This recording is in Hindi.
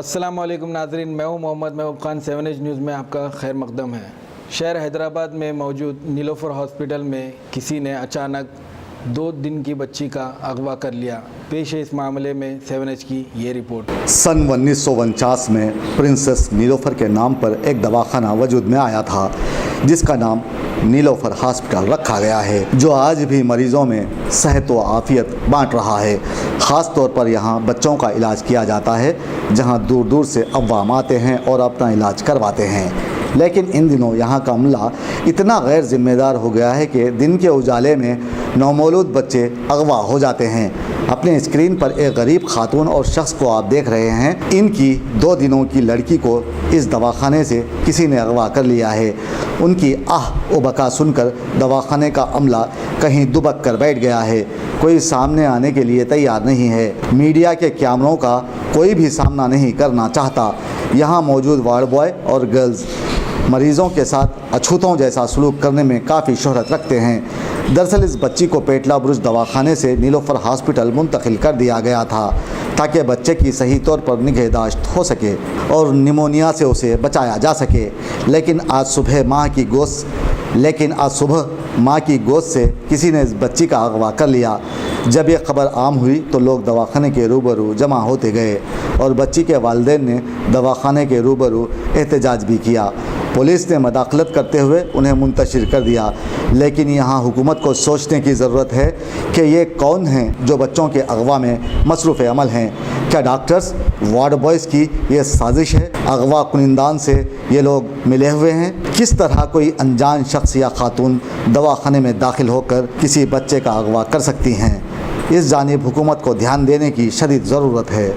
अस्सलाम वालेकुम नाज़रीन, मैं हूं मोहम्मद महबूब खान। 7 एज न्यूज़ में आपका खैर मकदम है। शहर हैदराबाद में मौजूद नीलोफर हॉस्पिटल में किसी ने अचानक 2 दिन की बच्ची का अगवा कर लिया। पेश है इस मामले में 7 एज की ये रिपोर्ट। सन 1949 में प्रिंसेस नीलोफर के नाम पर एक दवाखाना वजूद में आया था जिसका नाम नीलोफर हॉस्पिटल रखा गया है, जो आज भी मरीज़ों में सेहत व आफियत बांट रहा है। ख़ास तौर पर यहाँ बच्चों का इलाज किया जाता है, जहाँ दूर दूर से अवाम आते हैं और अपना इलाज करवाते हैं। लेकिन इन दिनों यहाँ का अमला इतना गैर जिम्मेदार हो गया है कि दिन के उजाले में नौमौलूद बच्चे अगवा हो जाते हैं। अपने स्क्रीन पर एक गरीब खातून और शख्स को आप देख रहे हैं। इनकी 2 दिनों की लड़की को इस दवाखाने से किसी ने अगवा कर लिया है। उनकी आह व बका सुनकर दवाखाने का अमला कहीं दुबक कर बैठ गया है। कोई सामने आने के लिए तैयार नहीं है। मीडिया के कैमरों का कोई भी सामना नहीं करना चाहता। यहाँ मौजूद वार्ड बॉय और गर्ल्स मरीज़ों के साथ अछूतों जैसा सलूक करने में काफ़ी शोहरत रखते हैं। दरअसल इस बच्ची को पेटला बुरुज दवाखाने से नीलोफर हॉस्पिटल मुंतकिल कर दिया गया था ताकि बच्चे की सही तौर पर निगहदाश्त हो सके और निमोनिया से उसे बचाया जा सके। लेकिन आज सुबह माँ की गोद से किसी ने इस बच्ची का अगवा कर लिया। जब ये खबर आम हुई तो लोग दवाखाने के रूबरू जमा होते गए और बच्ची के वालिदैन ने दवाखाने के रूबरू एहतजाज भी किया। पुलिस ने मदाखलत करते हुए उन्हें मुंतशिर कर दिया। लेकिन यहाँ हुकूमत को सोचने की ज़रूरत है कि ये कौन हैं जो बच्चों के अगवा में मसरूफ़ अमल हैं। क्या डॉक्टर्स, वार्ड बॉयज़ की ये साजिश है? अगवा कुनिंदान से ये लोग मिले हुए हैं? किस तरह कोई अनजान शख्स या खातून दवाखाने में दाखिल होकर किसी बच्चे का अगवा कर सकती हैं? इस जानिब हुकूमत को ध्यान देने की शदीद ज़रूरत है।